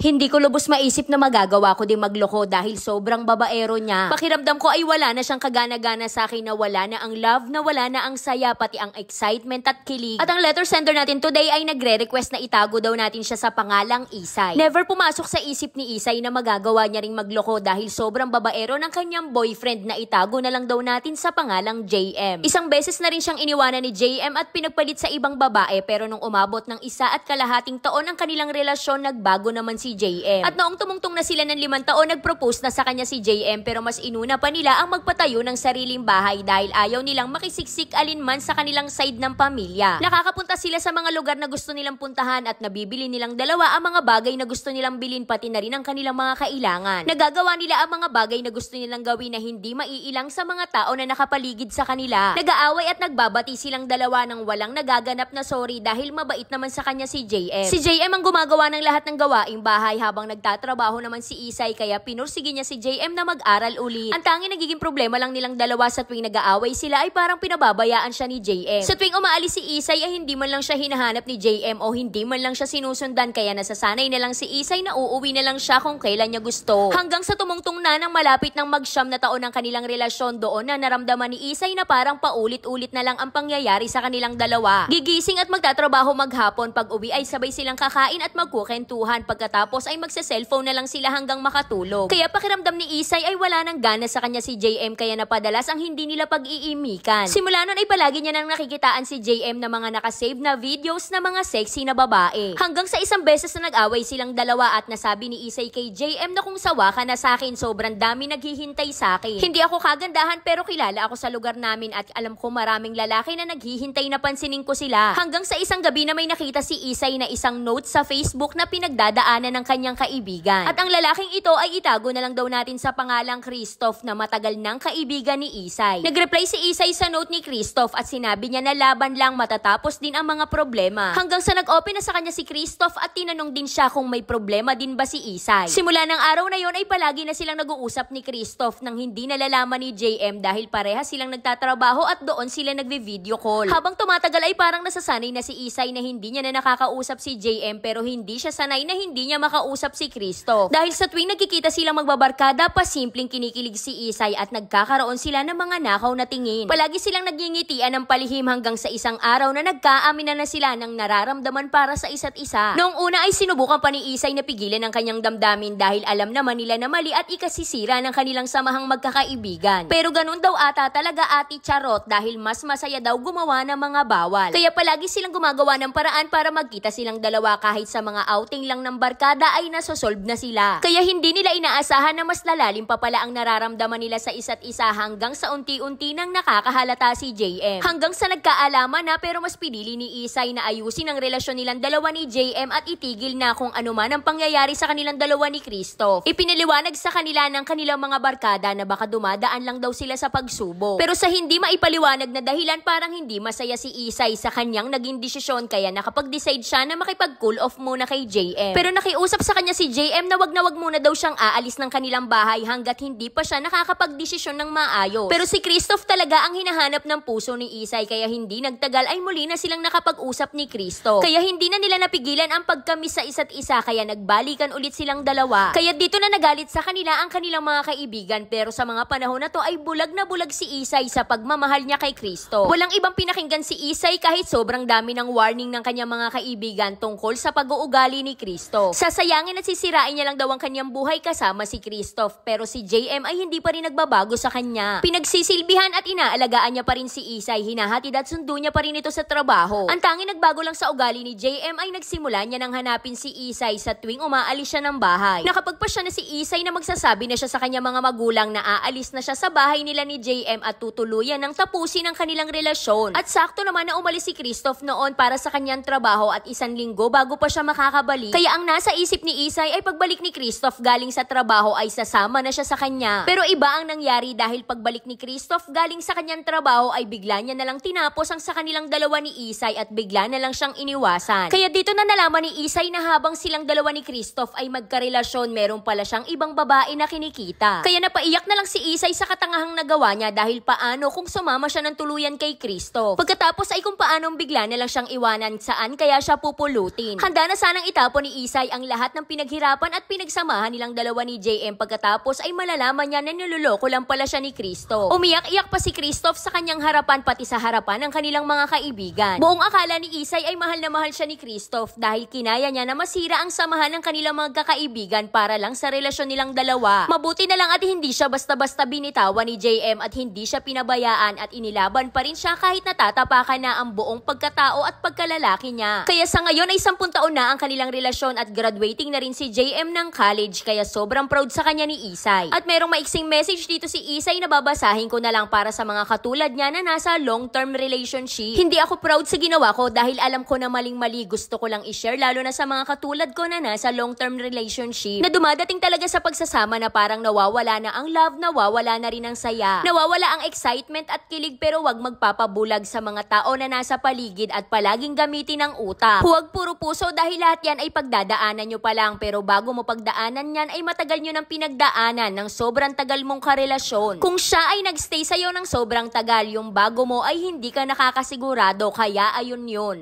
Hindi ko lubos maisip na magagawa ko din magloko dahil sobrang babaero niya. Pakiramdam ko ay wala na siyang kagana-gana sa akin, na wala na ang love, na wala na ang saya, pati ang excitement at kilig. At ang letter sender natin today ay nagre-request na itago daw natin siya sa pangalang Isay. Never pumasok sa isip ni Isay na magagawa niya ring magloko dahil sobrang babaero ng kanyang boyfriend na itago na lang daw natin sa pangalang JM. Isang beses na rin siyang iniwanan ni JM at pinagpalit sa ibang babae, pero nung umabot ng 1.5 taon ang kanilang relasyon, nagbago naman si JM. At noong tumungtong na sila ng 5 taon, nag-propose na sa kanya si JM, pero mas inuna pa nila ang magpatayo ng sariling bahay dahil ayaw nilang makisiksik alinman sa kanilang side ng pamilya. Nakakapunta sila sa mga lugar na gusto nilang puntahan at nabibili nilang dalawa ang mga bagay na gusto nilang bilhin, pati na rin ang kanilang mga kailangan. Nagagawa nila ang mga bagay na gusto nilang gawin na hindi maiilang sa mga tao na nakapaligid sa kanila. Nag-aaway at nagbabati silang dalawa ng walang nagaganap na sorry dahil mabait naman sa kanya si JM. Si JM ang gumagawa ng lahat ng gawaing bahay habang nagtatrabaho naman si Isay, kaya pinursige niya si JM na mag-aral ulit. Ang tanging nagiging problema lang nilang dalawa sa tuwing nag-aaway sila ay parang pinababayaan siya ni JM. Sa tuwing umaalis si Isay ay hindi man lang siya hinahanap ni JM o hindi man lang siya sinusundan, kaya nasasanay na lang si Isay na uuwi na lang siya kung kailan niya gusto. Hanggang sa tumungtong na ng malapit ng mag-9 na taon ng kanilang relasyon, doon na naramdaman ni Isay na parang paulit-ulit na lang ang pangyayari sa kanilang dalawa. Gigising at magtatrabaho maghapon, pag uwi ay sabay silang kakain at magkukentuhan, pagkatapos ay magse-cellphone na lang sila hanggang makatulog. Kaya pakiramdam ni Isay ay wala nang gana sa kanya si JM, kaya napadalas ang hindi nila pag-iimikan. Simula nun ay palagi niya nang nakikitaan si JM na mga nakasave na videos na mga sexy na babae. Hanggang sa isang beses na nag-away silang dalawa at nasabi ni Isay kay JM na kung sawa ka na sa akin, sobrang dami naghihintay sa akin. Hindi ako kagandahan pero kilala ako sa lugar namin at alam ko maraming lalaki na naghihintay na pansinin ko sila. Hanggang sa isang gabi na may nakita si Isay na isang note sa Facebook na pinagdadaanan ng kanyang kaibigan. At ang lalaking ito ay itago na lang daw natin sa pangalang Christoph, na matagal nang kaibigan ni Isay. Nag-reply si Isay sa note ni Christoph at sinabi niya na laban lang, matatapos din ang mga problema. Hanggang sa nag-open na sa kanya si Christoph at tinanong din siya kung may problema din ba si Isay. Simula ng araw na yon ay palagi na silang nag-uusap ni Christoph nang hindi nalalaman ni JM dahil pareha silang nagtatrabaho at doon sila nagve-video call. Habang tumatagal ay parang nasasanay na si Isay na hindi niya na nakakausap si JM, pero hindi siya sanay na hindi niya makausap si Christoph. Dahil sa tuwing nagkikita silang magbabarkada, pasimpleng kinikilig si Isay at nagkakaroon sila ng mga nakaw na tingin. Palagi silang nagingitian ng palihim hanggang sa isang araw na nagkaaminan na sila ng nararamdaman para sa isa't isa. Noong una ay sinubukan pa ni Isay na pigilan ang kanyang damdamin dahil alam naman nila na mali at ikasisira ng kanilang samahang magkakaibigan. Pero ganun daw ata talaga Ate Charot dahil mas masaya daw gumawa ng mga bawal. Kaya palagi silang gumagawa ng paraan para magkita silang dalawa, kahit sa mga outing lang ng barkada ay nasosolve na sila. Kaya hindi nila inaasahan na mas lalalim pa pala ang nararamdaman nila sa isa't isa, hanggang sa unti-unti nang nakakahalata si JM. Hanggang sa nagkaalaman na, pero mas pinili ni Isay na ayusin ang relasyon nilang dalawa ni JM at itigil na kung ano man ang pangyayari sa kanilang dalawa ni Christoph. Ipiniliwanag sa kanila ng kanilang mga barkada na baka dumadaan lang daw sila sa pagsubok. Pero sa hindi maipaliwanag na dahilan, parang hindi masaya si Isay sa kanyang naging desisyon, kaya nakapag-decide siya na makipag-cool off muna kay JM. Pero nakiusap sa kanya si JM na wag muna daw siyang aalis ng kanilang bahay hanggat hindi pa siya nakakapag-desisyon ng maayos. Pero si Christoph talaga ang hinahanap ng puso ni Isay, kaya hindi nagtagal ay muli na silang nakapag-usap ni Christoph. Kaya hindi na nila napigilan ang pagkamis sa isa't isa, kaya nagbalikan ulit silang dalawa. Kaya dito na nagalit sa kanila ang kanilang mga kaibigan, pero sa mga panahon na to ay bulag na bulag si Isay sa pagmamahal niya kay Christoph. Walang ibang pinakinggan si Isay kahit sobrang dami ng warning ng kanyang mga kaibigan tungkol sa pag-uugali ni Christoph. Sasayangin at sisirain niya lang daw ang kanyang buhay kasama si Christoph, pero si JM ay hindi pa rin nagbabago sa kanya. Pinagsisilbihan at inaalagaan niya pa rin si Isay, hinahatid at sundo niya pa rin ito sa trabaho. Ang tanging nagbago lang sa ugali ni JM ay nagsimula niya nang hanapin si Isay sa tuwing umaalis siya ng bahay. Nakapagpasya na si Isay na magsasabi na siya sa kanyang mga magulang na aalis na siya sa bahay nila ni JM at tutuluyan ng tapusin ang kanilang relasyon. At sakto naman na umalis si Christoph noon para sa kanyang trabaho at 1 linggo bago pa siya makakabalik. Kaya ang nasa isip ni Isay ay pagbalik ni Christoph galing sa trabaho ay sasama na siya sa kanya. Pero iba ang nangyari dahil pagbalik ni Christoph galing sa kanyang trabaho ay bigla niya na lang tinapos ang sa kanilang dalawa ni Isay at bigla na lang siyang iniwasan. Kaya dito na nalaman ni Isay na habang silang dalawa ni Christoph ay magkarelasyon, meron pala siyang ibang babae na kinikita. Kaya napaiyak na lang si Isay sa katangahang nagawa niya dahil paano kung sumama siya ng tuluyan kay Christoph. Pagkatapos ay kung paanong bigla na lang siyang iwanan, saan kaya siya pupulutin. Handa na sanang itapon ni Isay ang lahat ng pinaghirapan at pinagsamahan nilang dalawa ni JM pagkatapos ay malalaman niya na niloloko lang pala siya ni Christoph. Umiyak-iyak pa si Christoph sa kanyang harapan pati sa harapan ng kanilang mga kaibigan. Buong akala ni Isay ay mahal na mahal siya ni Christoph dahil kinaya niya na masira ang samahan ng kanilang mga kaibigan para lang sa relasyon nilang dalawa. Mabuti na lang at hindi siya basta-basta binitawan ni JM at hindi siya pinabayaan at inilaban pa rin siya kahit natatapakan na ang buong pagkatao at pagkalalaki niya. Kaya sa ngayon ay 10 taon na ang kanilang relasyon at graduating na rin si JM ng college kaya sobrang proud sa kanya ni Isay. At merong maiksing message dito si Isay na babasahin ko na lang para sa mga katulad niya na nasa long-term relationship. Hindi ako proud sa ginawa ko dahil alam ko na maling-mali, gusto ko lang i-share lalo na sa mga katulad ko na nasa long-term relationship na dumadating talaga sa pagsasama na parang nawawala na ang love, nawawala na rin ang saya, nawawala ang excitement at kilig pero wag magpapabulag sa mga tao na nasa paligid at palaging gamitin ang utak. Huwag puro puso dahil lahat yan ay pagdadaanan nyo pa lang pero bago mo pagdaanan yan ay matagal nyo ng pinagdaanan ng sobrang tagal mong karelasyon. Kung siya ay nagstay sa'yo ng sobrang tagal, yung bago mo ay hindi ka nakakasigurado kaya ayun yun.